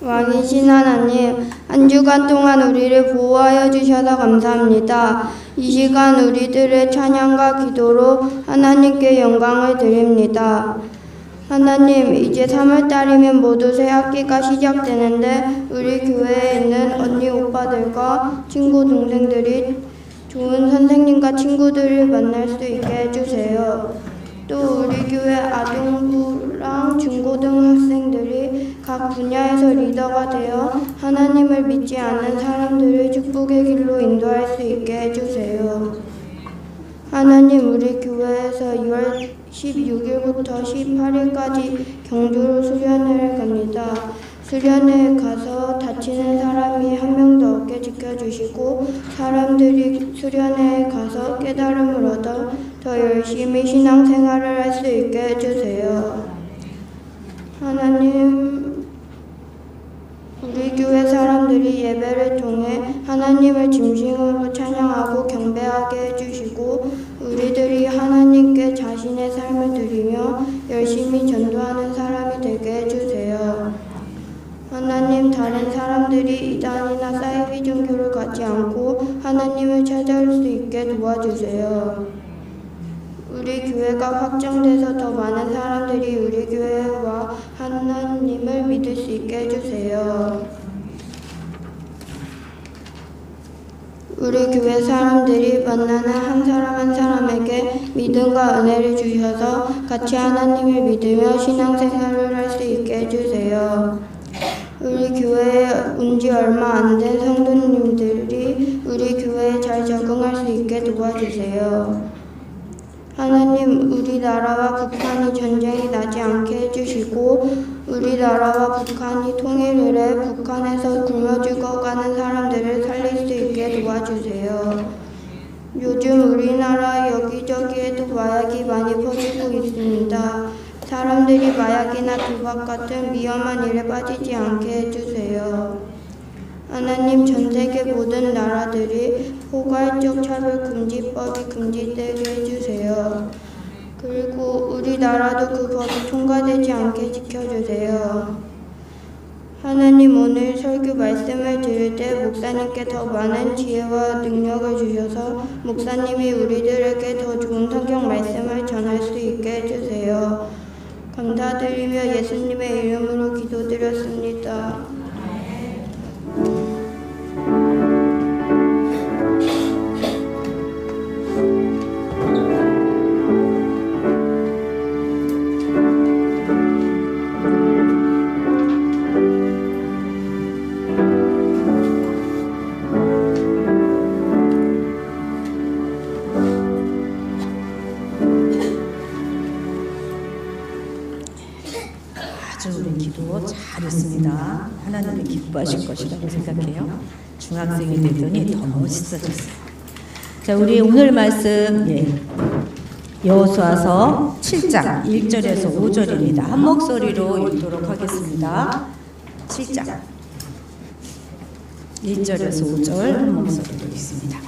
왕이신 하나님, 한 주간 동안 우리를 보호하여 주셔서 감사합니다. 이 시간 우리들의 찬양과 기도로 하나님께 영광을 드립니다. 하나님, 이제 3월달이면 모두 새학기가 시작되는데 우리 교회에 있는 언니 오빠들과 친구 동생들이 좋은 선생님과 친구들을 만날 수 있게 해주세요. 또 우리 교회 아동부랑 중고등학생들이 각 분야에서 리더가 되어 하나님을 믿지 않는 사람들을 축복의 길로 인도할 수 있게 해주세요. 하나님, 우리 교회에서 2월 16일부터 18일까지 경주로 수련회를 갑니다. 수련회에 가서 다치는 사람이 한 명도 없게 지켜주시고 사람들이 수련회에 가서 깨달음을 얻어 더 열심히 신앙생활을 할 수 있게 해주세요. 하나님, 우리 교회 사람들이 예배를 통해 하나님을 진심으로 찬양하고 경배하게 해주시고 우리들이 하나님께 자신의 삶을 드리며 열심히 전도하는 사람이 되게 해주세요. 하나님, 다른 사람들이 이단이나 사이비 종교를 갖지 않고 하나님을 찾아올 수 있게 도와주세요. 우리 교회가 확장돼서 더 많은 사람들이 우리 교회와 하나님을 믿을 수 있게 해주세요. 우리 교회 사람들이 만나는 한 사람 한 사람에게 믿음과 은혜를 주셔서 같이 하나님을 믿으며 신앙생활을 할 수 있게 해주세요. 우리 교회에 온 지 얼마 안 된 성도님들이 우리 교회에 잘 적응할 수 있게 도와주세요. 하나님, 우리나라와 북한이 전쟁이 나지 않게 해주시고 우리나라와 북한이 통일을 해 북한에서 굶어 죽어가는 사람들을 살릴 수 있게 도와주세요. 요즘 우리나라 여기저기에도 마약이 많이 퍼지고 있습니다. 사람들이 마약이나 도박 같은 위험한 일에 빠지지 않게 해주세요. 하나님, 전 세계 모든 나라들이 포괄적 차별금지법이 금지되게 해주세요. 그리고 우리나라도 그 법이 통과되지 않게 지켜주세요. 하나님, 오늘 설교 말씀을 들을 때 목사님께 더 많은 지혜와 능력을 주셔서 목사님이 우리들에게 더 좋은 성경 말씀을 전할 수 있게 해주세요. 감사드리며 예수님의 이름으로 기도드렸습니다. 우리 기도 잘했습니다. 하나님이 기뻐하실 것이라고 생각해요. 중학생이 되더니 더 멋있어졌어요. 자, 우리 오늘 말씀 여호수아서 7장 1절에서 5절입니다. 한 목소리로 읽도록 하겠습니다. 7장 1절에서 5절 한 목소리로 읽습니다.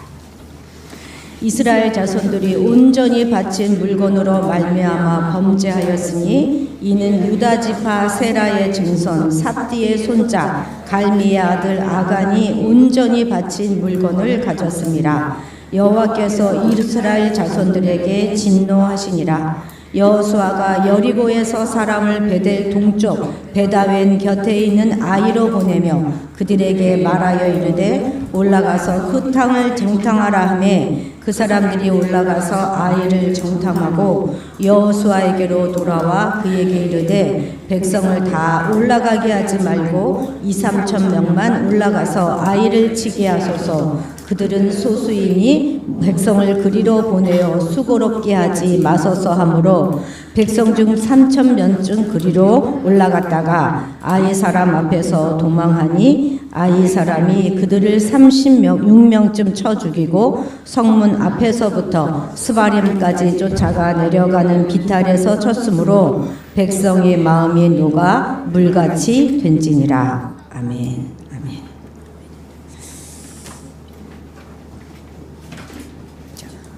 이스라엘 자손들이 온전히 바친 물건으로 말미암아 범죄하였으니 이는 유다 지파 세라의 증손 삽디의 손자 갈미의 아들 아간이 온전히 바친 물건을 가졌습니다. 여호와께서 이스라엘 자손들에게 진노하시니라. 여호수아가 여리고에서 사람을 베델 동쪽 베다웬 곁에 있는 아이로 보내며 그들에게 말하여 이르되 올라가서 그 땅을 정탐하라 하매 그 사람들이 올라가서 아이를 정탐하고 여호수아에게로 돌아와 그에게 이르되 백성을 다 올라가게 하지 말고 2~3천 명만 올라가서 아이를 치게 하소서. 그들은 소수이니 백성을 그리로 보내어 수고롭게 하지 마소서 하므로 백성 중 3,000명쯤 그리로 올라갔다가 아이 사람 앞에서 도망하니 아이 사람이 그들을 36명쯤 쳐 죽이고 성문 앞에서부터 스바림까지 쫓아가 내려가는 비탈에서 쳤으므로 백성의 마음이 녹아 물같이 된지니라. 아멘.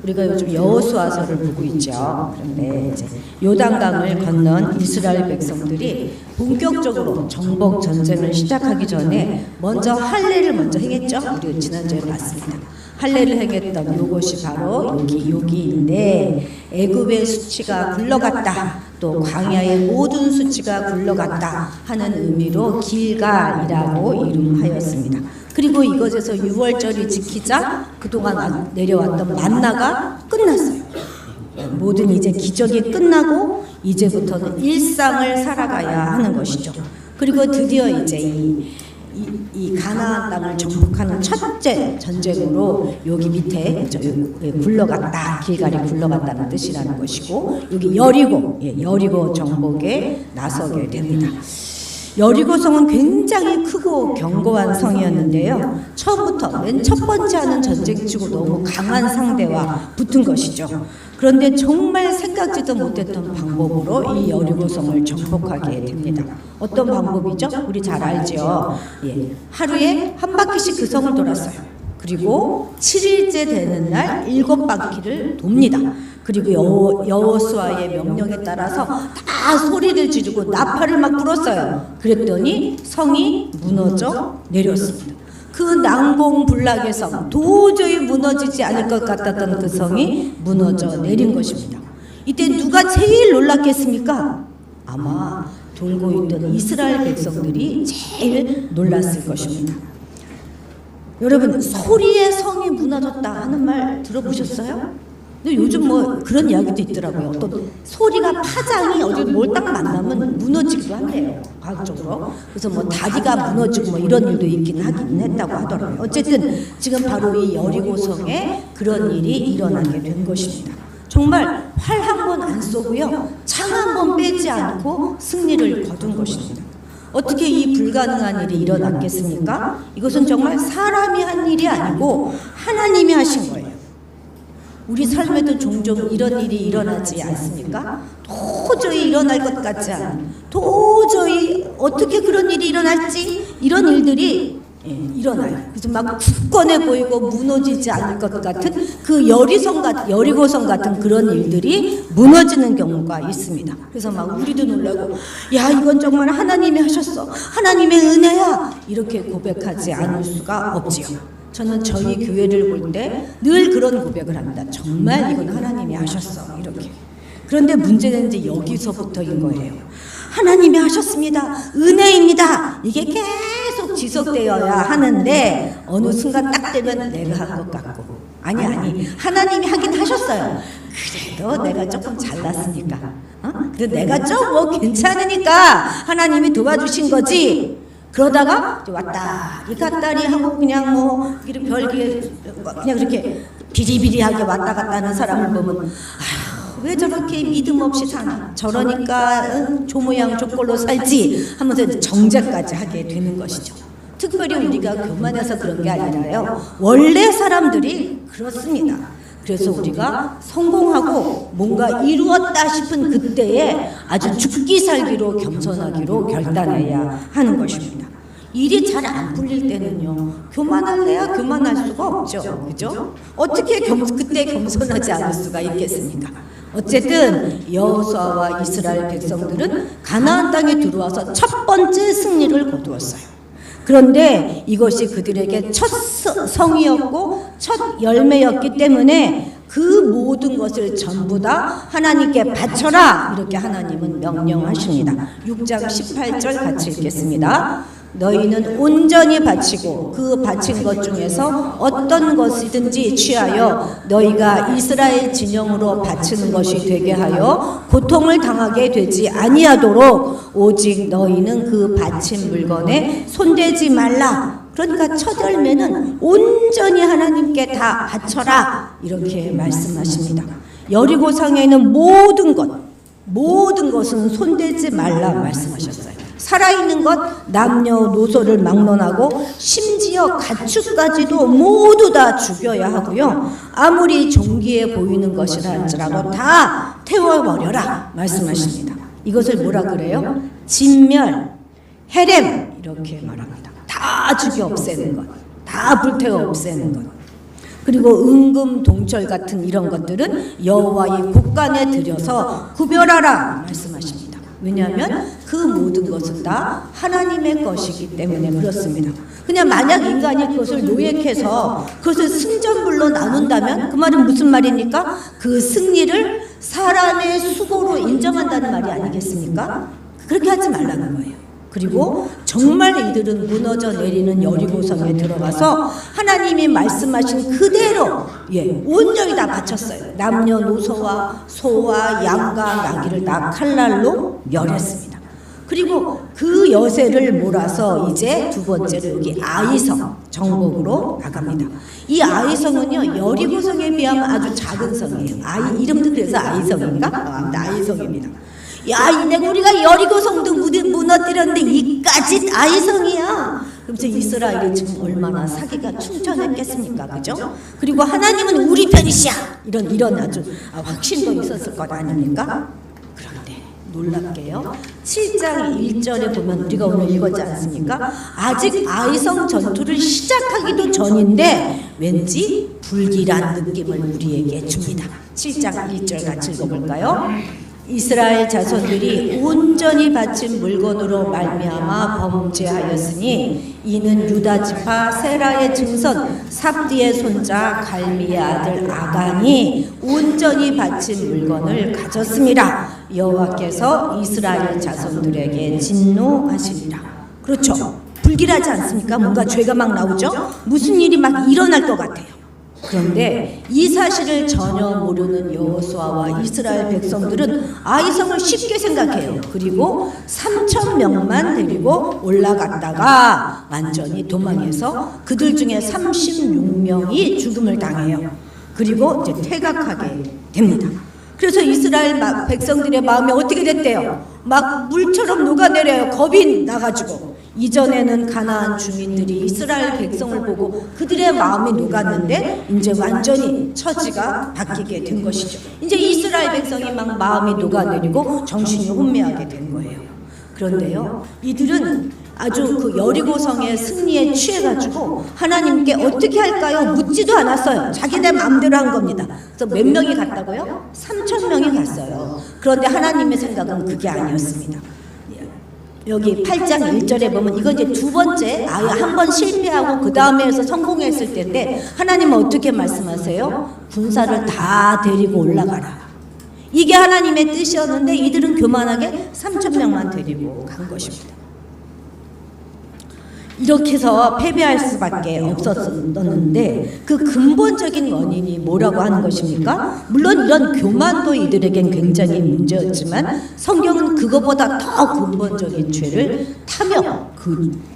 우리가 요즘 여호수아서를 보고 있죠. 그런데 이제 요단강을 건넌 이스라엘 백성들이 본격적으로 정복 전쟁을 시작하기 전에 먼저 할례를 먼저 행했죠. 우리 지난주에 봤습니다. 할례를 행했던 요것이 바로 여기인데, 애굽의 수치가 굴러갔다, 또 광야의 모든 수치가 굴러갔다 하는 의미로 길갈이라고 이름하였습니다. 그리고 이것에서 유월절이 지키자 그동안 내려왔던 만나가 끝났어요. 모든 이제 기적이 끝나고 이제부터는 일상을 살아가야 하는 것이죠. 그리고 드디어 이제 이 가나안 땅을 정복하는 첫째 전쟁으로 여기 밑에 굴러갔다, 길갈이 굴러갔다는 뜻이라는 것이고, 여기 여리고 정복에 나서게 됩니다. 여리고성은 굉장히 크고 견고한 성이었는데요. 처음부터 맨 첫 번째 하는 전쟁치고 너무 강한 상대와 붙은 것이죠. 그런데 정말 생각지도 못했던 방법으로 이 여리고성을 정복하게 됩니다. 어떤 방법이죠? 우리 잘 알죠. 하루에 한 바퀴씩 그 성을 돌았어요. 그리고 7일째 되는 날 7바퀴를 돕니다. 그리고 여호수아의 명령에 따라서 다 소리를 지르고 나팔을 막 불었어요. 그랬더니 성이 무너져 내렸습니다. 그 난공불락의 성, 도저히 무너지지 않을 것 같았던 그 성이 무너져 내린 것입니다. 이때 누가 제일 놀랐겠습니까? 아마 돌고 있던 이스라엘 백성들이 제일 놀랐을 것입니다. 여러분, 소리의 성이 무너졌다 하는 말 들어보셨어요? 근데 요즘 뭐 그런 이야기도 있더라고요. 어떤 소리가 파장이 어디 뭘 딱 만나면 무너지기도 한대요, 과학적으로. 그래서 뭐 다리가 무너지고 뭐 이런 일도 있긴 하긴 했다고 하더라고요. 어쨌든 지금 바로 이 여리고성에 그런 일이 일어나게 된 것입니다. 정말 활 한 번 안 쏘고요, 창 한 번 빼지 않고 승리를 거둔 것입니다. 어떻게 이 불가능한 일이 일어났겠습니까? 이것은 정말 사람이 한 일이 아니고 하나님이 하신 거예요. 우리 삶에도 종종 이런 일이 일어나지 않습니까? 도저히 일어날 것 같지 않은, 도저히 어떻게 그런 일이 일어날지, 이런 일들이 일어나요. 그래서 막 굳건해 보이고 무너지지 않을 것 같은 그 여리고성 같은 그런 일들이 무너지는 경우가 있습니다. 그래서 막 우리도 놀라고, 야, 이건 정말 하나님이 하셨어, 하나님의 은혜야, 이렇게 고백하지 않을 수가 없지요. 저는 저희 교회를 볼 때 늘 그런 고백을 합니다. 정말 이건 하나님이 하셨어, 이렇게. 그런데 문제는 이제 여기서부터인 거예요. 하나님이 하셨습니다, 은혜입니다, 이게 계속 지속되어야 하는데 어느 순간 딱 되면 내가 한 것 같고, 아니 하나님이 하긴 하셨어요. 그래도 내가 조금 잘났으니까, 그래도 내가 좀 뭐 괜찮으니까 하나님이 도와주신 거지. 그러다가 왔다리 갔다리 하고 그냥 뭐 별게 그냥 그렇게 비리비리하게 왔다 갔다 하는 사람을 보면, 아휴, 왜 저렇게 믿음 없이 사나, 저러니까 조모양 조꼴로 살지 하면서 정죄까지 하게 되는 것이죠. 특별히 우리가 교만해서 그런 게 아니라요, 원래 사람들이 그렇습니다. 그래서 우리가 성공하고 뭔가 이루었다 싶은 그때에 아주 죽기 살기로 겸손하기로 결단해야 하는 것입니다. 일이 잘 안 풀릴 때는요, 교만할래야 교만할 수가 없죠. 그죠? 어떻게 그때 겸손하지 않을 수가 있겠습니까? 어쨌든 여호수아와 이스라엘 백성들은 가나안 땅에 들어와서 첫 번째 승리를 거두었어요. 그런데 이것이 그들에게 첫 성이었고 첫 열매였기 때문에 그 모든 것을 전부 다 하나님께 바쳐라, 이렇게 하나님은 명령하십니다. 6장 18절 같이 읽겠습니다. 너희는 온전히 바치고 그 바친 것 중에서 어떤 것이든지 취하여 너희가 이스라엘 진영으로 바치는 것이 되게 하여 고통을 당하게 되지 아니하도록 오직 너희는 그 바친 물건에 손대지 말라. 그러니까 첫 열매는 온전히 하나님께 다 바쳐라, 이렇게 말씀하십니다. 여리고성에 있는 모든 것은 손대지 말라 말씀하셨어요. 살아있는 것, 남녀노소를 막론하고 심지어 가축까지도 모두 다 죽여야 하고요, 아무리 존귀해 보이는 것이라 할지라도 다 태워버려라 말씀하십니다. 이것을 뭐라 그래요? 진멸, 헤렘, 이렇게 말합니다. 다 죽여 없애는 것, 다 불태워 없애는 것. 그리고 은금, 동철 같은 이런 것들은 여호와의 곳간에 들여서 구별하라 말씀하십니다. 왜냐하면 그 모든 것은 다 하나님의 것이기 때문에 그렇습니다. 그냥 만약 인간이 그것을 노획해서 그것을 승전물로 나눈다면 그 말은 무슨 말입니까? 그 승리를 사람의 수고로 인정한다는 말이 아니겠습니까? 그렇게 하지 말라는 거예요. 그리고 정말 이들은 무너져 내리는 여리고성에 들어가서 하나님이 말씀하신 그대로 온전히 다 바쳤어요. 남녀노소와 소와 양과 나귀를 다 칼날로 멸했습니다. 그리고 그 여세를 몰아서 이제 두 번째로 여기 아이성 정복으로 나갑니다. 이 아이성은요 여리고성에 비하면 아주 작은 성이에요. 이름도 그래서 아이성인가? 아이성입니다. 야, 내가 우리가 여리고성도 무너뜨렸는데 이까지 아이성이야. 그래서 이스라엘이 지금 얼마나 사기가 충천했겠습니까, 그죠? 그리고 하나님은 우리 편이시야. 이런 아주 확신도 있었을 것 아닙니까? 그런데 놀랍게요. 7장 1절에 보면 우리가 오늘 읽었지 않습니까? 아직 아이성 전투를 시작하기도 전인데 왠지 불길한 느낌을 우리에게 줍니다. 7장 1절 같이 읽어볼까요? 이스라엘 자손들이 온전히 바친 물건으로 말미암아 범죄하였으니 이는 유다 지파 세라의 증손 삽디의 손자 갈미의 아들 아간이 온전히 바친 물건을 가졌습니다. 여호와께서 이스라엘 자손들에게 진노하시리라. 그렇죠. 불길하지 않습니까? 뭔가 죄가 막 나오죠? 무슨 일이 막 일어날 것 같아요. 그런데 이 사실을 전혀 모르는 여호수아와 이스라엘 백성들은 아이성을 쉽게 생각해요. 그리고 3,000명만 데리고 올라갔다가 완전히 도망해서 그들 중에 36명이 죽음을 당해요. 그리고 이제 퇴각하게 됩니다. 그래서 이스라엘 백성들의 마음이 어떻게 됐대요? 막 물처럼 녹아내려요. 겁이 나가지고. 이전에는 가나안 주민들이 이스라엘 백성을 보고 그들의 마음이 녹았는데 이제 완전히 처지가 바뀌게 된 것이죠. 이제 이스라엘 백성이 막 마음이 녹아내리고 정신이 혼미하게 된 거예요. 그런데요, 이들은 아주 그 여리고성의 승리에 취해가지고 하나님께 어떻게 할까요? 묻지도 않았어요. 자기네 마음대로 한 겁니다. 그래서 몇 명이 갔다고요? 3,000명이 갔어요. 그런데 하나님의 생각은 그게 아니었습니다. 여기 8장 1절에 보면 이건 이제 두 번째 아예 한 번 실패하고 그 다음에 해서 성공했을 때인데 하나님은 어떻게 말씀하세요? 군사를 다 데리고 올라가라. 이게 하나님의 뜻이었는데 이들은 교만하게 3,000명만 데리고 간 것입니다. 이렇게 해서 패배할 수밖에 없었는데 그 근본적인 원인이 뭐라고 하는 것입니까? 물론 이런 교만도 이들에겐 굉장히 문제였지만 성경은 그거보다 더 근본적인 죄를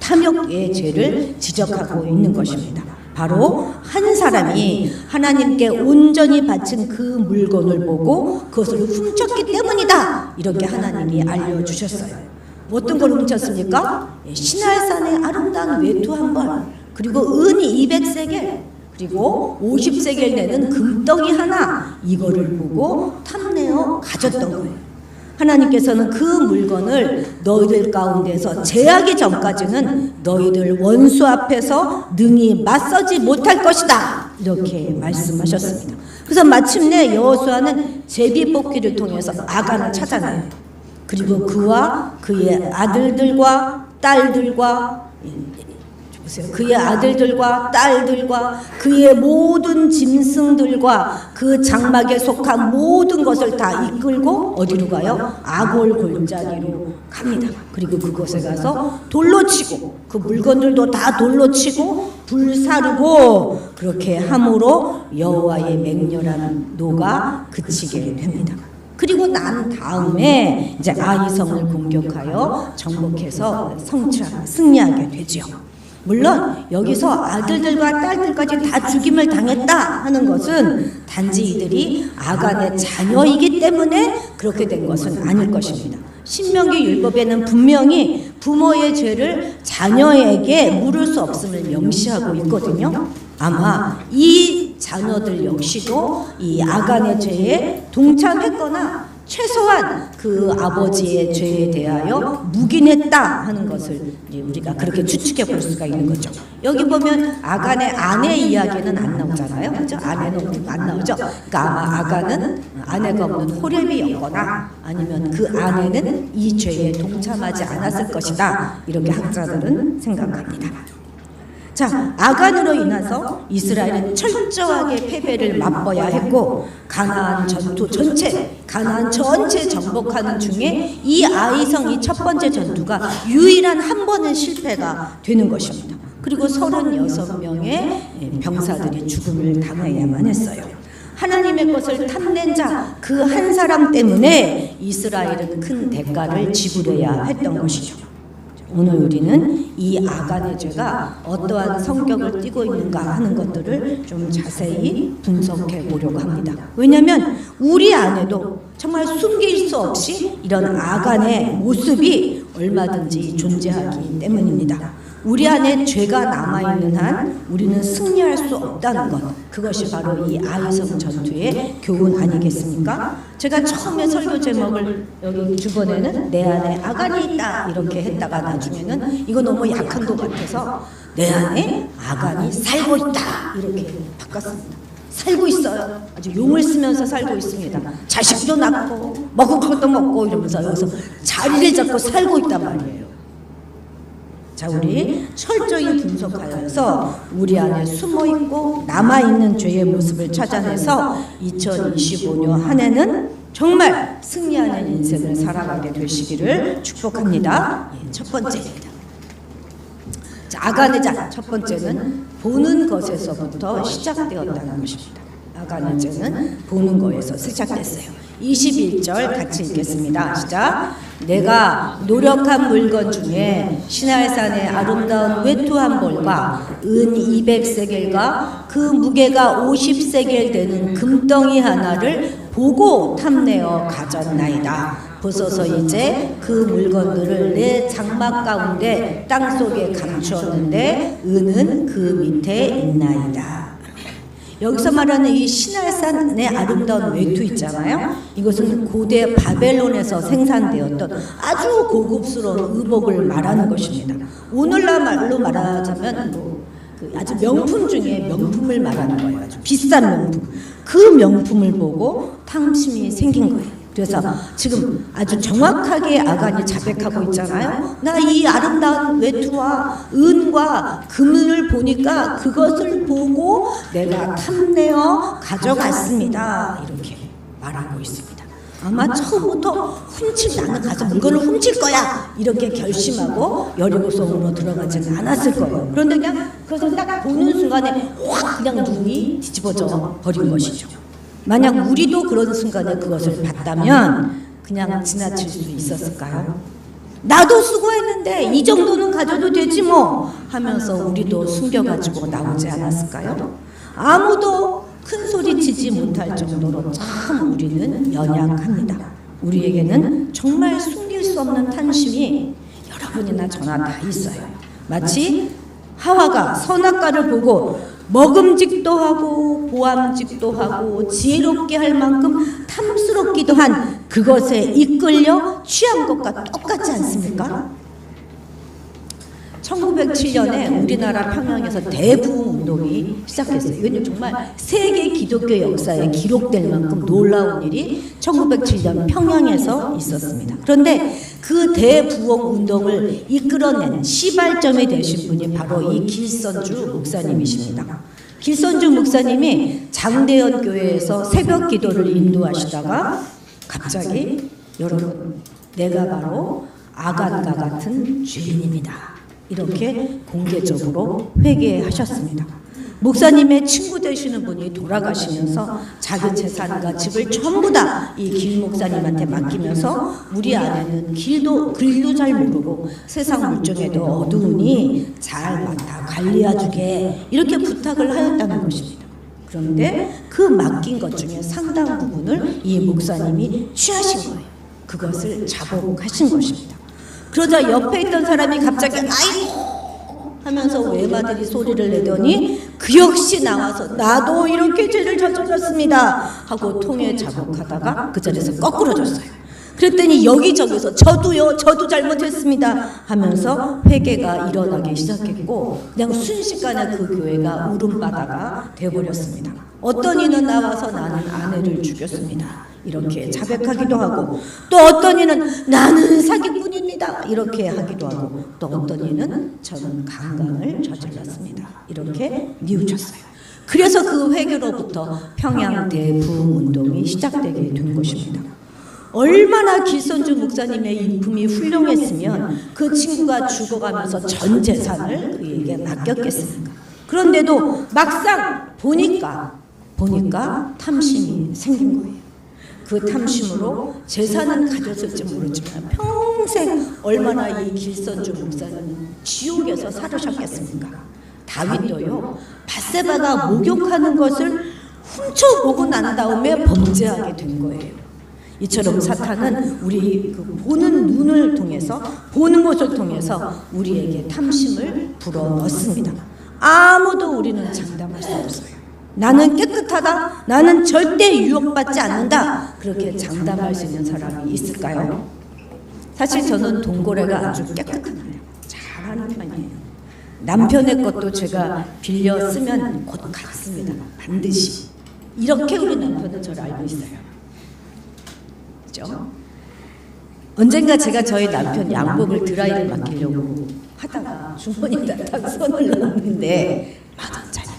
탐욕의 죄를 지적하고 있는 것입니다. 바로 한 사람이 하나님께 온전히 바친 그 물건을 보고 그것을 훔쳤기 때문이다. 이렇게 하나님이 알려주셨어요. 어떤 걸 훔쳤습니까? 시날산의 아름다운 외투 한 벌, 그리고 은이 200세겔, 그리고 50세겔 되는 금덩이 하나, 이거를 보고 탐내어 가졌던 거예요. 하나님께서는 그 물건을 너희들 가운데서 제하기 전까지는 너희들 원수 앞에서 능히 맞서지 못할 것이다. 이렇게 말씀하셨습니다. 그래서 마침내 여호수아는 제비뽑기를 통해서 아간을 찾아내요. 그리고 그와 그의 아들들과 딸들과 그의 아들들과 딸들과 그의 모든 짐승들과 그 장막에 속한 모든 것을 다 이끌고 어디로 가요? 아골 골짜기로 갑니다. 그리고 그곳에 가서 돌로 치고 그 물건들도 다 돌로 치고 불사르고 그렇게 함으로 여호와의 맹렬한 노가 그치게 됩니다. 그리고 난 다음에 이제 아이성을 공격하여 정복해서 승리하게 되죠. 물론 여기서 아들들과 딸들까지 다 죽임을 당했다 하는 것은 단지 이들이 아간의 자녀이기 때문에 그렇게 된 것은 아닐 것입니다. 신명기 율법에는 분명히 부모의 죄를 자녀에게 물을 수 없음을 명시하고 있거든요. 아마 이 자녀들 역시도 이 아간의 죄에 동참했거나 최소한 그 아버지의 죄에 대하여 묵인했다 하는 것을 이제 우리가 그렇게 추측해 볼 수가 있는 거죠. 여기 보면 아간의 아내 이야기는 안 나오잖아요. 그죠? 아내는 안 나오죠. 그러니까 아마 아간은 아내가 없는 호렙이었거나 아니면 그 아내는 이 죄에 동참하지 않았을 것이다. 이렇게 학자들은 생각합니다. 자, 아간으로 인해서 이스라엘은 철저하게 패배를 맛봐야 했고 가나안 전체 정복하는 중에 이 아이성 이 첫 번째 전투가 유일한 한 번의 실패가 되는 것입니다. 그리고 36명의 병사들이 죽음을 당해야만 했어요. 하나님의 것을 탐낸 자 그 한 사람 때문에 이스라엘은 큰 대가를 지불해야 했던 것이죠. 오늘 우리는 이 아간의 죄가 어떠한 성격을 띠고 있는가 하는 것들을 좀 자세히 분석해 보려고 합니다. 왜냐하면 우리 안에도 정말 숨길 수 없이 이런 아간의 모습이 얼마든지 존재하기 때문입니다. 우리 안에 죄가 남아있는 한 우리는 승리할 수 없다는 것, 그것이 바로 이 아이성 전투의 교훈 아니겠습니까? 제가 처음에 설교 제목을 여기 주번에는 내 안에 아간이 있다 이렇게 했다가 나중에는 이거 너무 약한 것 같아서 내 안에 아간이 살고 있다 이렇게 바꿨습니다. 살고 있어요. 아주 용을 쓰면서 살고 있습니다. 자식도 낳고 먹을 것도 먹고 이러면서 여기서 자리를 잡고 살고 있단 말이에요. 자, 우리 철저히 분석하여서 우리 안에 숨어있고 남아있는 죄의 모습을 찾아내서 2025년 한 해는 정말 승리하는 인생을 살아가게 되시기를 축복합니다. 첫 번째입니다. 자, 아간의 자 첫 번째는 보는 것에서부터 시작되었다는 것입니다. 아간의 죄는 보는 것에서 시작됐어요. 21절 같이 읽겠습니다. 시작. 내가 노력한 물건 중에 시날산의 아름다운 외투 한 벌과 은 200세겔과 그 무게가 50세겔 되는 금덩이 하나를 보고 탐내어 가졌나이다. 보소서 이제 그 물건들을 내 장막 가운데 땅속에 감추었는데 은은 그 밑에 있나이다. 여기서 말하는 이 시날산의 아름다운 외투 있잖아요. 이것은 고대 바벨론에서 생산되었던 아주 고급스러운 의복을 말하는 것입니다. 오늘날 말로 말하자면 아주 명품 중에 명품을 말하는 거예요. 아주 비싼 명품. 그 명품을 보고 탐심이 생긴 거예요. 그래서 지금 아주 정확하게 아간이 자백하고 있잖아요. 나 이 아름다운 외투와 은과 금을 보니까 그것을 보고 내가 탐내어 가져갔습니다. 이렇게 말하고 있습니다. 아마 처음부터 나는 가서 물건을 훔칠 거야 이렇게 결심하고 여리고성으로 들어가지는 않았을 거예요. 그런데 그냥 그것을 딱 보는 순간에 확 그냥 눈이 뒤집어져 버린 것이죠. 만약 우리도 그런 순간에 그것을 봤다면 그냥 지나칠 수 있었을까요? 나도 수고했는데 이 정도는 가져도 되지 뭐 하면서 우리도 숨겨가지고 나오지 않았을까요? 아무도 큰 소리 치지 못할 정도로 참 우리는 연약합니다. 우리에게는 정말 숨길 수 없는 탐심이 여러분이나 저나 다 있어요. 마치 하와가 선악과를 보고 먹음직도 하고 보암직도 하고 지혜롭게 할 만큼 탐스럽기도 한 그것에 이끌려 취한 것과 똑같지 않습니까? 1907년에 우리나라 평양에서 대부흥 운동이 시작했어요. 이건 정말 세계 기독교 역사에 기록될 만큼 놀라운 일이 1907년 평양에서 있었습니다. 그런데 그 대부흥 운동을 이끌어낸 시발점이 되신 분이 바로 이 길선주 목사님이십니다. 길선주 목사님이 장대현 교회에서 새벽 기도를 인도하시다가 갑자기 여러분, 내가 바로 아간과 같은 죄인입니다. 이렇게 공개적으로 회개하셨습니다. 목사님의 친구 되시는 분이 돌아가시면서 자기 재산과 집을 전부 다 이 길 목사님한테 맡기면서 우리 아내는 글도 잘 모르고 세상 물정에도 어두우니 잘 맡아 관리해주게 이렇게 부탁을 하였다는 것입니다. 그런데 그 맡긴 것 중에 상당 부분을 이 목사님이 취하신 거예요. 그것을 자복하신 것입니다. 그러자 옆에 있던 사람이 갑자기 아이고 하면서 외마들이 소리를 내더니 그 역시 나와서 나도 이렇게 죄를 저질렀습니다 하고 통에 자복하다가 그 자리에서 거꾸로 졌어요. 그랬더니 여기저기서 저도요, 저도 잘못했습니다 하면서 회개가 일어나기 시작했고 그냥 순식간에 그 교회가 울음바다가 되어버렸습니다. 어떤 이는 나와서 나는 아내를 죽였습니다 이렇게 자백하기도 하고, 또 어떤 이는 나는 사기꾼입니다 이렇게 하기도 하고, 또 어떤 이는 저는 강간을 저질렀습니다 이렇게 뉘우쳤어요. 그래서 그 회개로부터 평양 대부흥운동이 시작되게 된 것입니다. 얼마나 길선주 목사님의 인품이 훌륭했으면 그 친구가 죽어가면서 전 재산을 그에게 맡겼겠습니까? 그런데도 막상 보니까 탐심이 생긴 거예요. 그 탐심으로 재산은 가졌을지 모르지만 평생 얼마나 이 길선주 목사님 지옥에서 살으셨겠습니까? 다윗도요, 밧세바가 목욕하는 것을 훔쳐보고 난 다음에 범죄하게 된 거예요. 이처럼 사탄은 우리 그 보는 눈을 통해서, 보는 것을 통해서 우리에게 탐심을 불어넣습니다. 아무도 우리는 장담할 수 없어요. 나는 깨끗하다, 나는 절대 유혹받지 않는다, 그렇게 장담할 수 있는 사람이 있을까요? 사실 저는 동고래가 아주 깨끗한 편이에요. 잘하는 편이에요. 남편의 것도 제가 빌려 쓰면 곧 갚습니다. 반드시. 이렇게 우리 남편은 저를 알고 있어요. 그렇죠? 언젠가 제가 저희 남편 양복을 드라이를 맡기려고 하다가 주머니에다 딱 손을 넣었는데 10,000원짜리가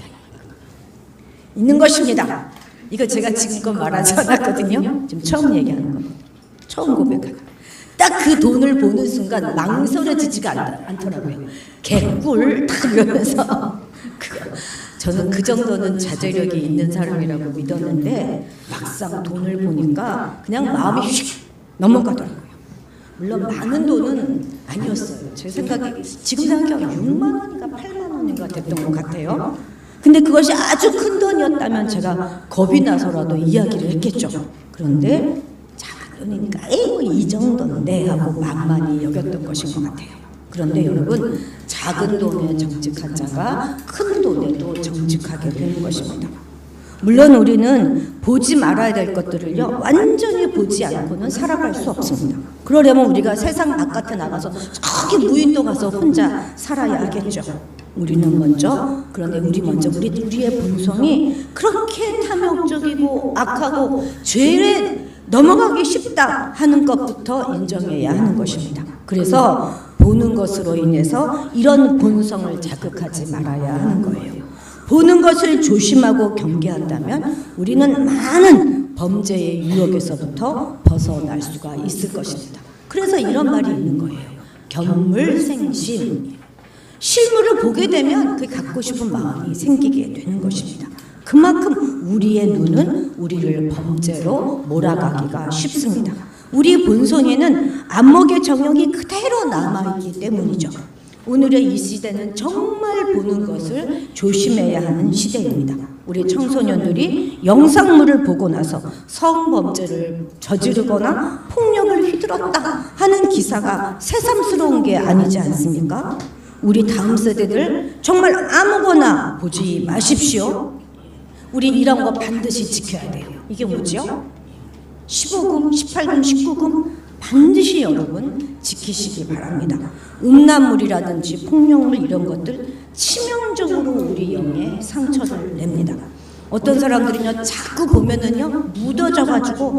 있는 것입니다. 이거 제가 지금껏 말하지 않았거든요. 지금 처음 얘기하는 겁니다. 처음 고백하는. 딱 그 돈을 보는 순간 망설여지지가 않더라고요. 개꿀 딱 이러면서 저는 그 정도는 자제력이 있는 사람이라고 믿었는데 막상 돈을 보니까 그냥 마음이 휙 넘어가더라고요. 물론 많은 돈은 아니었어요. 제 생각에 지금 생각하면 6만 원인가 8만 원인가 됐던 것 같아요. 근데 그것이 아주 큰 돈이었다면 제가 겁이 나서라도 이야기를 했겠죠. 그런데 작은 돈이니까 에이 이 정도인데 하고 만만히 여겼던 것인 것 같아요. 그런데 여러분, 작은 돈에 정직한 자가 큰 돈에도 정직하게 되는 것입니다. 물론 우리는 보지 말아야 될 것들을요 완전히 보지 않고는 살아갈 수 없습니다. 그러려면 우리가 세상 바깥에 나가서 저기 무인도 가서 혼자 살아야 하겠죠. 우리는 먼저, 그런데 우리의 본성이 그렇게 탐욕적이고 악하고 죄에 넘어가기 쉽다 하는 것부터 인정해야 하는 것입니다. 그래서 보는 것으로 인해서 이런 본성을 자극하지 말아야 하는 거예요. 보는 것을 조심하고 경계한다면 우리는 많은 범죄의 유혹에서부터 벗어날 수가 있을 것입니다. 그래서 이런 말이 있는 거예요. 견물생심. 실물을 보게 되면 그 갖고 싶은 마음이 생기게 되는 것입니다. 그만큼 우리의 눈은 우리를 범죄로 몰아가기가 쉽습니다. 우리 본성에는 안목의 정욕이 그대로 남아있기 때문이죠. 오늘의 이 시대는 정말 보는 것을 조심해야 하는 시대입니다. 우리 청소년들이 영상물을 보고 나서 성범죄를 저지르거나 폭력을 휘둘렀다 하는 기사가 새삼스러운 게 아니지 않습니까? 우리 다음 세대들 정말 아무거나 보지 마십시오. 우리 이런 거 반드시 지켜야 돼요. 이게 뭐죠? 15금, 18금, 19금 반드시 여러분 지키시기 바랍니다. 음란물이라든지 폭력물 이런 것들 치명적으로 우리 영에 상처를 냅니다. 어떤 사람들은요 자꾸 보면은요 묻어져가지고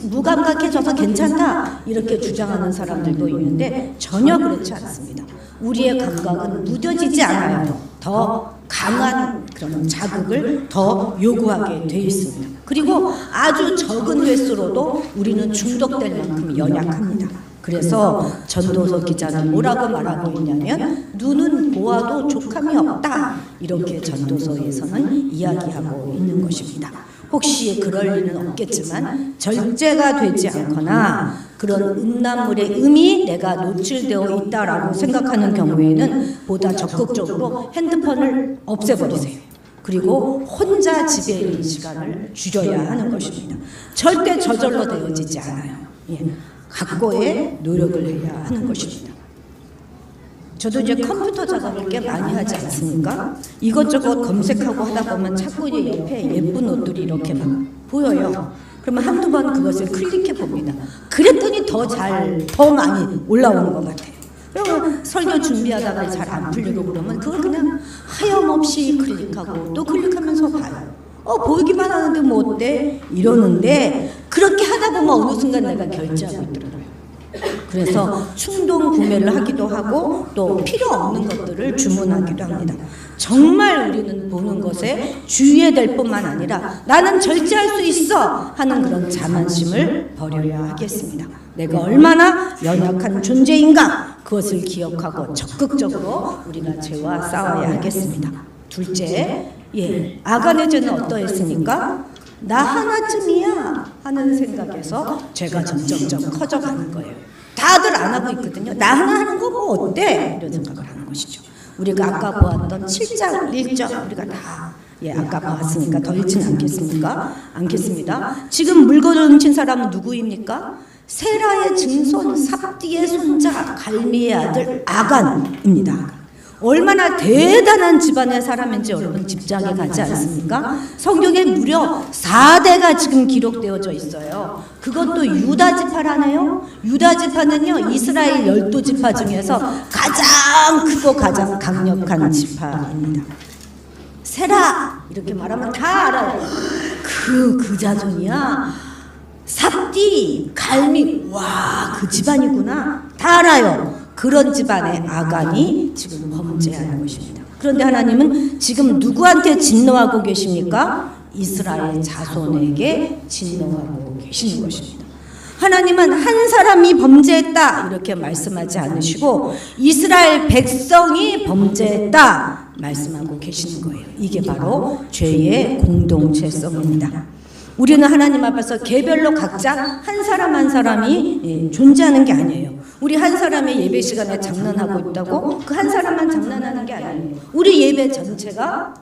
무감각해져서 괜찮다 이렇게 주장하는 사람들도 있는데 전혀 그렇지 않습니다. 우리의 감각은 무뎌지지 않아요. 더 강한 그런 자극을 더 요구하게 돼 있습니다. 그리고 아주 적은 횟수로도 우리는 중독될 만큼 연약합니다. 그래서 전도서 기자는 뭐라고 말하고 있냐면 눈은 보아도 족함이 없다 이렇게 전도서에서는 이야기하고 있는 것입니다. 혹시 그럴 리는 없겠지만 절제가 되지 않거나 그런 음란물의 음이 내가 노출되어 있다라고 생각하는 경우에는 보다 적극적으로 핸드폰을 없애버리세요. 그리고 혼자 집에 있는 시간을 줄여야 하는 것입니다. 절대 저절로 되어지지 않아요. 각고의 노력을 해야 하는 것입니다. 저도 이제 컴퓨터 작업을 꽤 많이 하지 않습니까? 이것저것 검색하고 하다 보면 자꾸 이제 옆에 예쁜 옷들이 이렇게 막 보여요. 그러면 한두 번 그것을 클릭해 봅니다. 그랬더니 더 많이 올라오는 것 같아요. 그러면 설교 준비하다가 잘 안 풀리고 그러면 그걸 그냥 하염없이 클릭하고 또 클릭하면서 봐요. 보이기만 하는데 뭐 어때? 이러는데 그렇게 하다 보면 어느 순간 내가 결제하고 있더라고요. 그래서 충동 구매를 하기도 하고 또 필요 없는 것들을 주문하기도 합니다. 정말 우리는 보는 것에 주의해야 될 뿐만 아니라 나는 절제할 수 있어 하는 그런 자만심을 버려야 하겠습니다. 내가 얼마나 연약한 존재인가 그것을 기억하고 적극적으로 우리가 죄와 싸워야 하겠습니다. 둘째, 아간의 죄는 어떠했습니까? 나 하나쯤이야 하는 생각에서 죄가 점점점 커져가는 거예요. 다들 안 하고 있거든요. 나 하나 하는 거 뭐 어때? 이런 생각을 하는 것이죠. 우리가 아까 보았던 7장 1절 우리가 다 아까 보았으니까 더 읽지는 않겠습니다. 지금 물건을 훔친 사람은 누구입니까? 세라의 증손 삽디의 손자 갈미의 아들 아간입니다. 얼마나 대단한 집안의 사람인지 여러분 집장에 가지 않습니까? 성경에 무려 4대가 지금 기록되어져 있어요. 그것도 유다 지파라네요. 유다 지파는요 이스라엘 12지파 중에서 가장 크고 가장 강력한 지파입니다. 세라 이렇게 말하면 다 알아요. 그 자손이야. 삽디 갈미 와 그 집안이구나 다 알아요. 그런 집안의 아간이 지금 범죄하는 것입니다. 그런데 하나님은 지금 누구한테 진노하고 계십니까? 이스라엘 자손에게 진노하고 계시는 것입니다. 하나님은 한 사람이 범죄했다 이렇게 말씀하지 않으시고 이스라엘 백성이 범죄했다 말씀하고 계시는 거예요. 이게 바로 죄의 공동체성입니다. 우리는 하나님 앞에서 개별로 각자 한 사람 한 사람이 존재하는 게 아니에요. 우리 한 사람의 예배 시간에 장난하고 있다고 그 한 사람만 장난하는 게 아니에요. 우리 예배 전체가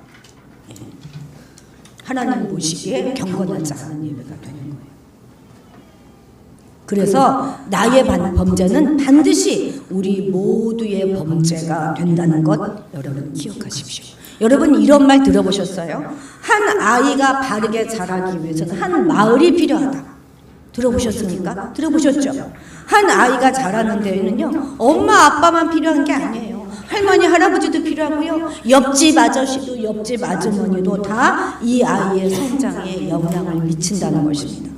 하나님 보시기에 경건하지 않은 예배가 되는 거예요. 그래서 나의 범죄는 반드시 우리 모두의 범죄가 된다는 것 여러분 기억하십시오. 여러분 이런 말 들어보셨어요? 한 아이가 바르게 자라기 위해서는 한 마을이 필요하다. 들어보셨습니까? 들어보셨죠? 한 아이가 자라는 데에는요 엄마 아빠만 필요한 게 아니에요. 할머니 할아버지도 필요하고요 옆집 아저씨도 옆집 아주머니도 다 이 아이의 성장에 영향을 미친다는 것입니다.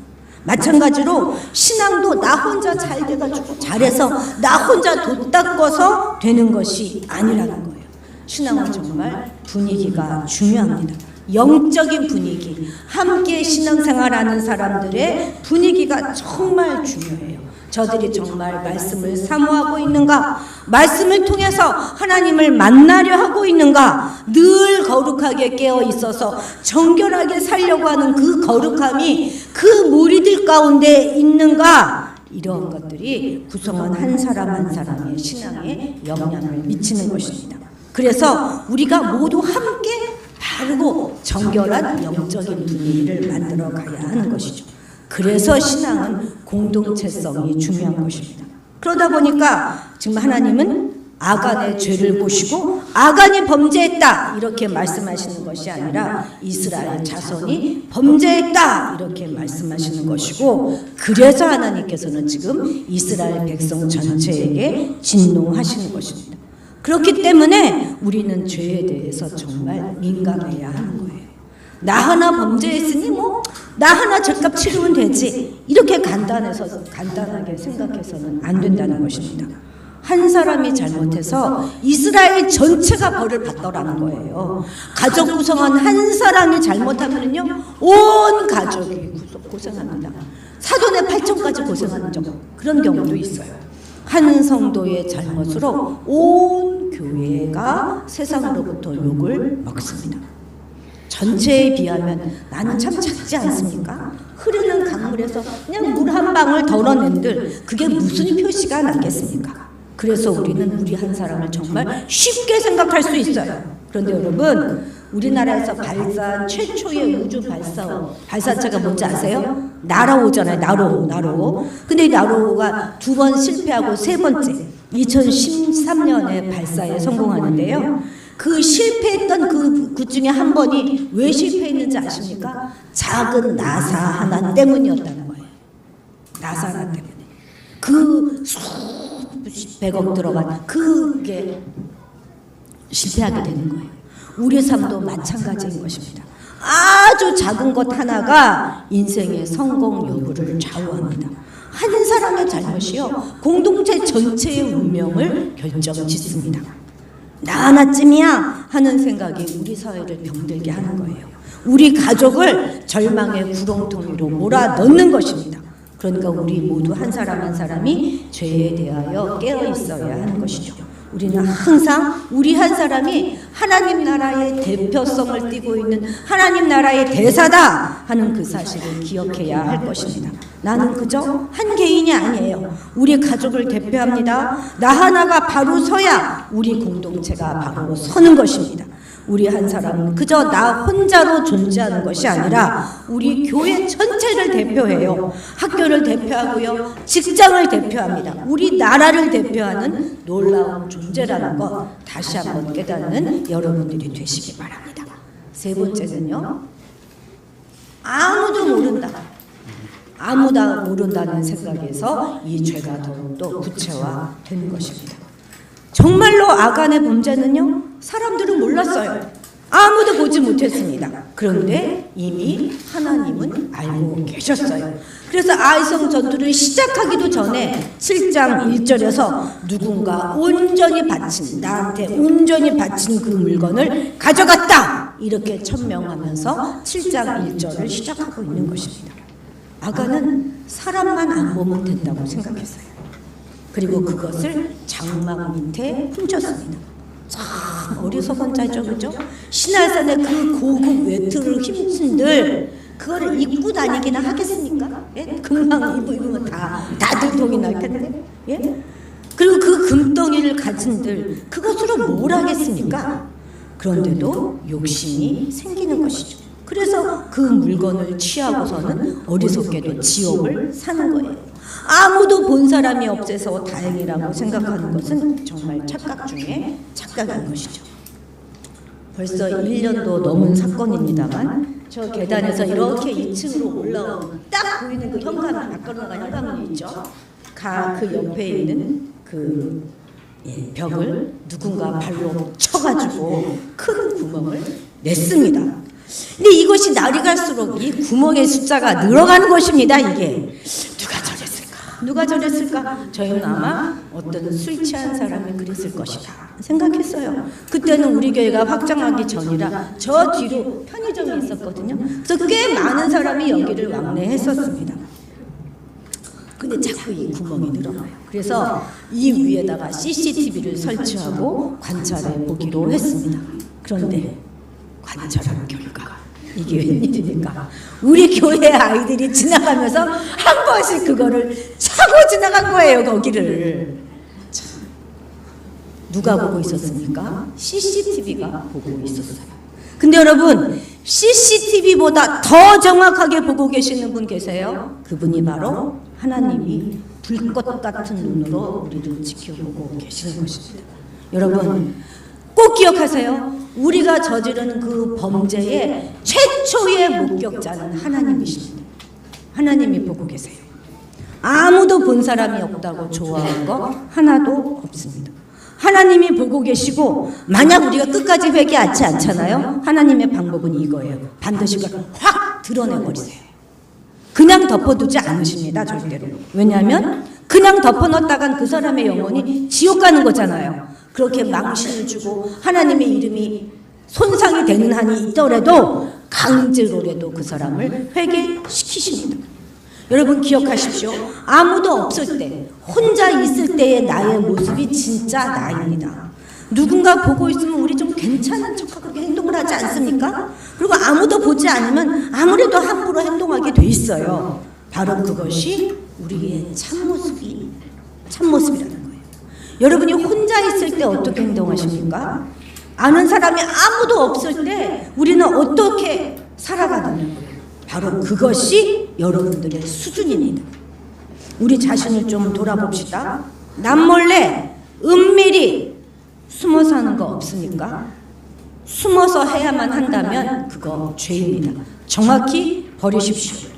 마찬가지로 신앙도 나 혼자 잘 돼가지고 잘해서 나 혼자 돛 닦아서 되는 것이 아니라는 거예요. 신앙은 정말 분위기가 중요합니다. 영적인 분위기, 함께 신앙생활하는 사람들의 분위기가 정말 중요해요. 저들이 정말 말씀을 사모하고 있는가? 말씀을 통해서 하나님을 만나려 하고 있는가? 늘 거룩하게 깨어 있어서 정결하게 살려고 하는 그 거룩함이 그 무리들 가운데 있는가? 이런 것들이 구성원 한 사람 한 사람의 신앙에 영향을 미치는 것입니다. 그래서 우리가 모두 함께 바르고 정결한 영적인 분위기를 만들어 가야 하는 것이죠. 그래서 신앙은 공동체성이 중요한 것입니다. 그러다 보니까 지금 하나님은 아간의 죄를 보시고 아간이 범죄했다 이렇게 말씀하시는 것이 아니라 이스라엘 자손이 범죄했다 이렇게 말씀하시는 것이고 그래서 하나님께서는 지금 이스라엘 백성 전체에게 진노하시는 것입니다. 그렇기 때문에 우리는 죄에 대해서 정말 민감해야 하는 거예요. 나 하나 범죄했으니 나 하나 죄값 치르면 되지 이렇게 간단하게 생각해서는 안 된다는 것입니다. 한 사람이 잘못해서 이스라엘 전체가 벌을 받더라는 거예요. 가족 구성원 한 사람이 잘못하면요 온 가족이 고생합니다. 사돈의 8촌까지 고생하는 그런 경우도 있어요. 한 성도의 잘못으로 온 교회가 세상으로부터 욕을 먹습니다. 전체에 비하면 나는 참 작지 않습니까? 흐르는 강물에서 그냥 물 한 방울 덜어낸들 그게 무슨 표시가 나겠습니까? 그래서 우리는 우리 한 사람을 정말 쉽게 생각할 수 있어요. 그런데 여러분 우리나라에서 발사한 최초의 우주 발사체가 뭔지 아세요? 나로호잖아요. 나로. 근데 이 나로호가 2번 실패하고 3번째 2013년에 발사에 성공하는데요. 그 실패했던 그 중에 한 번이 왜 실패했는지 아십니까? 작은 나사 하나 때문이었다는 거예요. 나사 하나 때문에. 그 수백억 들어간 그게 실패하게 되는 거예요. 우리 삶도 마찬가지인 것입니다. 아주 작은 것 하나가 인생의 성공 여부를 좌우합니다. 한 사람의 잘못이요, 공동체 전체의 운명을 결정짓습니다. 나 하나쯤이야 하는 생각이 우리 사회를 병들게 하는 거예요. 우리 가족을 절망의 구렁텅이로 몰아넣는 것입니다. 그러니까 우리 모두 한 사람 한 사람이 죄에 대하여 깨어 있어야 하는 것이죠. 우리는 항상 우리 한 사람이 하나님 나라의 대표성을 띠고 있는 하나님 나라의 대사다 하는 그 사실을 기억해야 할 것입니다. 나는 그저 한 개인이 아니에요. 우리 가족을 대표합니다. 나 하나가 바로 서야 우리 공동체가 바로 서는 것입니다. 우리 한 사람은 그저 나 혼자로 존재하는 것이 아니라 우리 교회 전체를 대표해요. 학교를 대표하고요, 직장을 대표합니다. 우리 나라를 대표하는 놀라운 존재라는 것 다시 한번 깨닫는 여러분들이 되시기 바랍니다. 세 번째는요, 아무도 모른다. 아무도 모른다는 생각에서 이 죄가 더욱더 구체화되는 것입니다. 정말로 아간의 범죄는요, 사람들은 몰랐어요. 아무도 보지 못했습니다. 그런데 이미 하나님은 알고 계셨어요. 그래서 아이성 전투를 시작하기도 전에 7장 1절에서 누군가 온전히 바친, 나한테 온전히 바친 그 물건을 가져갔다, 이렇게 천명하면서 7장 1절을 시작하고 있는 것입니다. 아간은 사람만 안 보면 된다고 생각했어요. 그리고 그것을 장막 밑에 훔쳤습니다. 참 어리석은 자죠, 그죠? 신할산의 그 고급 외투를 훔친들 그거를 입고 다니기나 하겠습니까? 예? 금방 입으면 다들 동이 날 텐데. 예? 그리고 그 금덩이를 가진들 그것으로 뭘 하겠습니까? 그런데도 욕심이 생기는 것이죠. 그래서 그 물건을 취하고서는 어리석게도 지옥을 사는 거예요. 아무도 본 사람이 없어서 다행이라고 생각하는 것은 정말 착각 중에 착각인 것이죠. 벌써 1년도 넘은 사건입니다만 저 계단에서 이렇게 2층으로 올라오면 딱 보이는 그 현관, 밖으로 나간 현관문이 있죠. 그 옆에 있는 그 벽을 누군가 발로 쳐가지고 큰 구멍을 냈습니다. 근데 이것이 날이 갈수록 이 구멍의 숫자가 늘어가는 것입니다. 이게 누가 저랬을까? 저희는 아마 어떤 술 취한 사람이 그랬을 것이다 생각했어요. 그때는 우리 교회가 확장하기 전이라 저 뒤로 편의점이 있었거든요. 그래서 꽤 많은 사람이 여기를 왕래했었습니다. 근데 자꾸 이 구멍이 늘어나요. 그래서 이 위에다가 CCTV를 설치하고 관찰해 보기로 했습니다. 그런데 관찰한 결과 이게 웬일입니까? 우리 교회 아이들이 지나가면서 한 번씩 그거를 차고 지나간 거예요, 거기를. 누가 보고 있었습니까? CCTV가 보고 있었어요. 근데 여러분, CCTV보다 더 정확하게 보고 계시는 분 계세요? 그분이 바로 하나님이 불꽃 같은 눈으로 우리를 지켜보고 계시는 것입니다. 여러분, 꼭 기억하세요. 우리가 저지르는 그 범죄의 최초의 목격자는 하나님이십니다. 하나님이 보고 계세요. 아무도 본 사람이 없다고 좋아하는 거 하나도 없습니다. 하나님이 보고 계시고, 만약 우리가 끝까지 회개하지 않잖아요. 하나님의 방법은 이거예요. 반드시 그걸 확 드러내버리세요. 그냥 덮어두지 않으십니다, 절대로. 왜냐하면 그냥 덮어놓다간 그 사람의 영혼이 지옥 가는 거잖아요. 그렇게 망신을 주고 하나님의 이름이 손상이 되는 한이 있더라도 강제로라도 그 사람을 회개시키십니다. 여러분 기억하십시오. 아무도 없을 때, 혼자 있을 때의 나의 모습이 진짜 나입니다. 누군가 보고 있으면 우리 좀 괜찮은 척하고 행동을 하지 않습니까? 그리고 아무도 보지 않으면 아무래도 함부로 행동하게 돼 있어요. 바로 그것이 우리의 참모습이라는 거예요. 여러분이 혼자 있을 때 어떻게 행동하십니까? 아는 사람이 아무도 없을 때 우리는 어떻게 살아가느냐. 바로 그것이 여러분들의 수준입니다. 우리 자신을 좀 돌아봅시다. 남몰래 은밀히 숨어 사는 거 없습니까? 숨어서 해야만 한다면 그거 죄입니다. 정확히 버리십시오.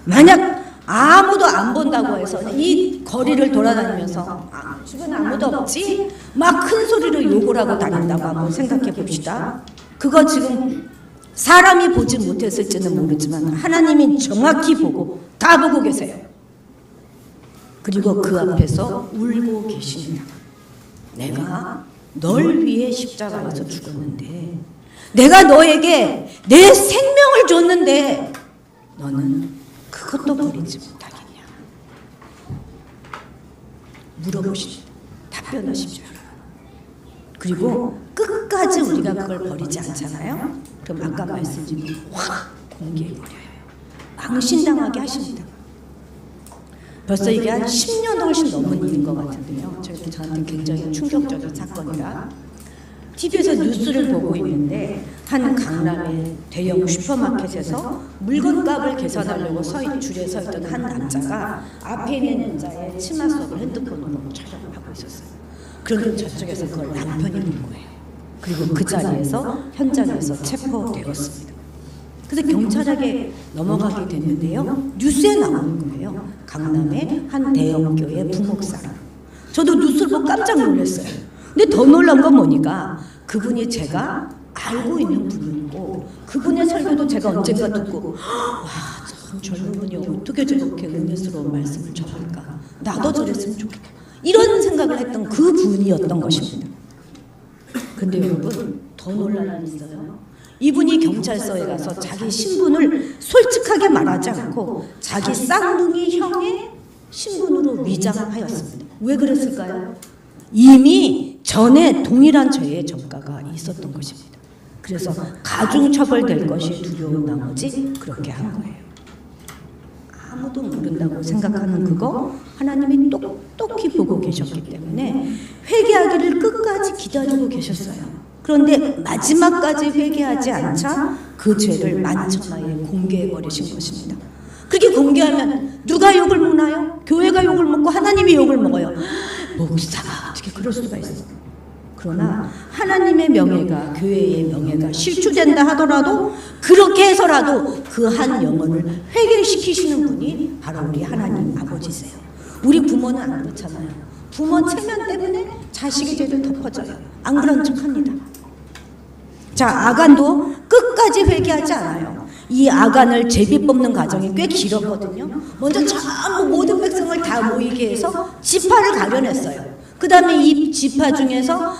만약 아무도 안 본다고 해서 이 거리를 돌아다니면서 주변에 아무도 없지? 막 큰 소리로 욕을 하고 다닌다고 한번 생각해 봅시다. 그거 지금 사람이 보지 못했을지는 모르지만 하나님이 정확히 보고 다 보고 계세요. 그리고 그 앞에서 울고 계십니다. 내가 널 위해 십자가에서 죽었는데, 내가 너에게 내 생명을 줬는데 너는 그것도 버리지 못하겠냐? 물어보십시오. 답변하십시오. 그리고 끝까지 우리가 그걸 버리지 않잖아요. 그럼 아까 말씀드린 확 공개해버려요. 망신당하게 하십니다. 벌써 이게 한 10년 훨씬 넘은 일인 것 같은데요. 저한테 굉장히 충격적인 사건이라 TV에서 뉴스를 보고 있는데 한 강남의 대형 슈퍼마켓에서 물건값을 계산하려고 줄에 서 있던 한 남자가 앞에 있는 여자의 치마 속을 핸드폰으로 촬영하고 있었어요. 그런데 저쪽에서 그걸 남편이 본 거예요. 그리고 그 자리에서 현장에서 체포되었습니다. 그래서 경찰에게 넘어가게 됐는데요. 뉴스에 나오는 거예요. 강남의 한 대형교회 부목사람. 저도 뉴스를 보고 깜짝 놀랐어요. 근데 더 놀란 건 뭐니까 그분이 제가 알고 있는 분이고 그분의 설교도 제가 언젠가 듣고 와, 참 젊은 분이 어떻게 저렇게 은혜스러운 말씀을 전할까. 나도 저랬으면 좋겠다. 이런 생각을 했던 그 분이었던 것입니다. 근데 여러분 더 놀랄 일이 있어요. 이분이 경찰서에 가서 자기 신분을 솔직하게 말하지 않고 자기 쌍둥이 형의 신분으로 위장하였습니다. 왜 그랬을까요? 이미 전에 동일한 죄의 전과가 있었던 것입니다. 그래서 가중처벌될 것이 두려운 나머지 그렇게 한 거예요. 아무도 모른다고 생각하는 그거 하나님이 똑똑히 보고 계셨기 때문에 회개하기를 끝까지 기다리고 계셨어요. 그런데 마지막까지 회개하지 않자 그 죄를 만천하에 공개해버리신 것입니다. 그렇게 공개하면 누가 욕을 먹나요? 교회가 욕을 먹고 하나님이 욕을 먹어요. 목사가 어떻게 그럴 수가 있어. 그러나 하나님의 명예가, 교회의 명예가 실추된다 하더라도 그렇게 해서라도 그 한 영혼을 회개시키시는 분이 바로 우리 하나님 아버지세요. 우리 부모는 안 그렇잖아요. 부모 체면 때문에 자식의 죄를 덮어줘요. 안 그런 척합니다. 자, 아간도 끝까지 회개하지 않아요. 이 아간을 제비 뽑는 과정이 꽤 길었거든요. 먼저 전부 모든 백성을 다 모이게 해서 지파를 가려냈어요. 그 다음에 이 지파 중에서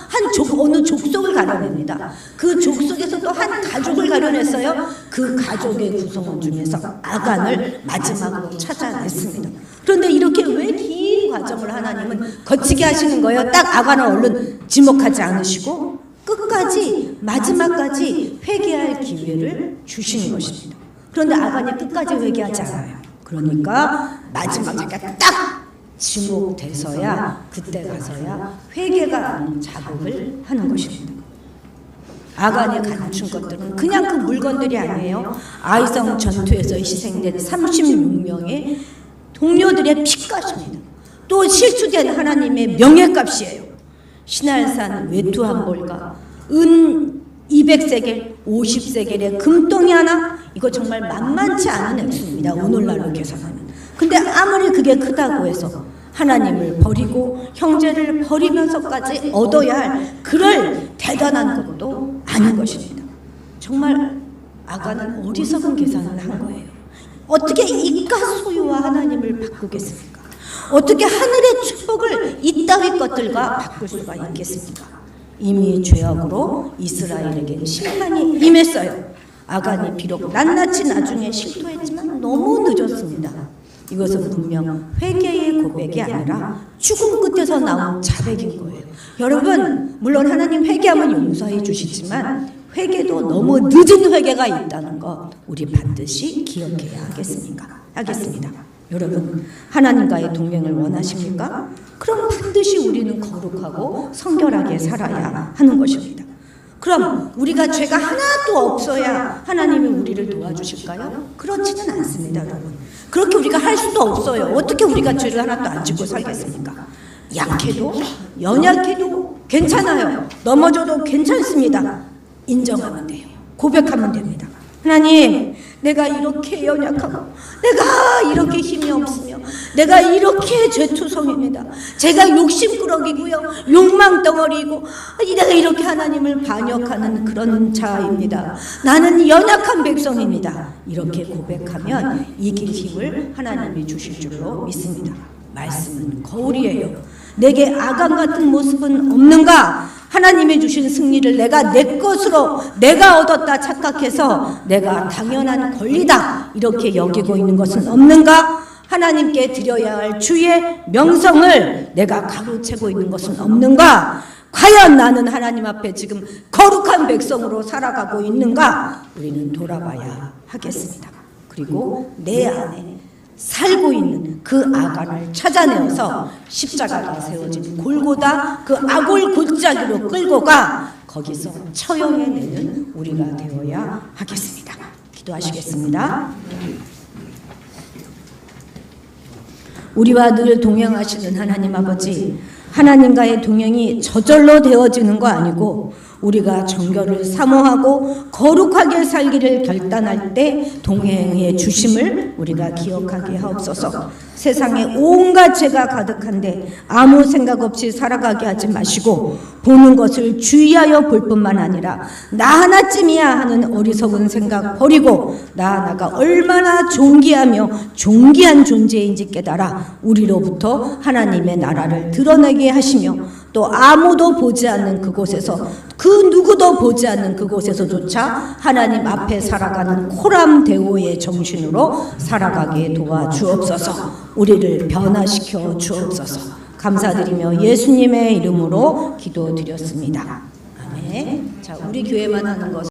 어느 족속을 가려냅니다. 그 족속에서 또 한 가족을 가려냈어요. 그 가족의 구성원 중에서 아간을 마지막으로 찾아냈습니다. 그런데 이렇게 왜 긴 과정을 하나님은 거치게 하시는 거예요? 딱 아간을 얼른 지목하지 않으시고 끝까지 마지막까지 회개할 기회를 주시는 것입니다. 그런데 아간이 끝까지 회개하지 않아요. 그러니까 마지막 자기가 딱 지목돼서야 그때 가서야 회개가 자극을 하는 것입니다. 아간이 갖춘 것들은 그냥 그 물건들이 아니에요. 아이성 전투에서 희생된 36명의 동료들의 피값입니다. 또 실추된 하나님의 명예값이에요. 신할산 외투 한 벌과 은 200세겔, 50세겔의 금덩이 하나, 이거 정말 만만치 않은 액수입니다. 오늘날로 계산하면. 근데 아무리 그게 크다고 해서 하나님을 버리고 형제를 버리면서까지 얻어야 할 그럴 대단한 것도 아닌 것입니다. 정말 아간은 어리석은 계산을 한 거예요. 어떻게 이깟 소유와 하나님을 바꾸겠습니까? 어떻게 하늘의 축복을 이따위 것들과 바꿀 수가 있겠습니까? 이미 죄악으로 이스라엘에게 심판이 임했어요. 아간이 비록 낱낱이 나중에 실토했지만 너무 늦었습니다. 이것은 분명 회개의 고백이 아니라 죽음 끝에서 나온 자백인 거예요. 여러분, 물론 하나님 회개하면 용서해 주시지만 회개도 너무 늦은 회개가 있다는 것 우리 반드시 기억해야 하겠습니다. 여러분, 하나님과의 동행을 원하십니까? 그럼 반드시 우리는 거룩하고 성결하게 살아야 하는 것입니다. 그럼 우리가 죄가 하나도 없어야 하나님이 우리를 도와주실까요? 그렇지는 않습니다, 여러분. 그렇게 우리가 할 수도 없어요. 어떻게 우리가 죄를 하나도 안 짓고 살겠습니까? 약해도 연약해도 괜찮아요. 넘어져도 괜찮습니다. 인정하면 돼요. 고백하면 됩니다. 하나님, 내가 이렇게 연약하고 내가 이렇게 힘이 없으며 내가 이렇게 죄투성입니다. 제가 욕심꾸러기고요, 욕망덩어리고 내가 이렇게 하나님을 반역하는 그런 자입니다. 나는 연약한 백성입니다. 이렇게 고백하면 이길 힘을 하나님이 주실 줄로 믿습니다. 말씀은 거울이에요. 내게 아간 같은 모습은 없는가? 하나님이 주신 승리를 내가 내 것으로 내가 얻었다 착각해서 내가 당연한 권리다 이렇게 여기고 있는 것은 없는가? 하나님께 드려야 할 주의 명성을 내가 가로채고 있는 것은 없는가? 과연 나는 하나님 앞에 지금 거룩한 백성으로 살아가고 있는가? 우리는 돌아봐야 하겠습니다. 그리고 내 안에 살고 있는 그 아간을 찾아내어서 십자가가 세워진 골고다 그 아골 골짜기로 끌고 가 거기서 처형해내는 우리가 되어야 하겠습니다. 기도하시겠습니다. 우리와 늘 동행하시는 하나님 아버지, 하나님과의 동행이 저절로 되어지는 거 아니고 우리가 정결을 사모하고 거룩하게 살기를 결단할 때 동행해 주심을 우리가 기억하게 하옵소서. 세상에 온갖 죄가 가득한데 아무 생각 없이 살아가게 하지 마시고 보는 것을 주의하여 볼 뿐만 아니라 나 하나쯤이야 하는 어리석은 생각 버리고 나 하나가 얼마나 존귀하며 존귀한 존재인지 깨달아 우리로부터 하나님의 나라를 드러내게 하시며 또 아무도 보지 않는 그곳에서 그 누구도 보지 않는 그곳에서조차 하나님 앞에 살아가는 코람데오의 정신으로 살아가게 도와주옵소서. 우리를 변화시켜 주옵소서. 감사드리며 예수님의 이름으로 기도드렸습니다. 아멘. 자, 우리 교회만 하는 것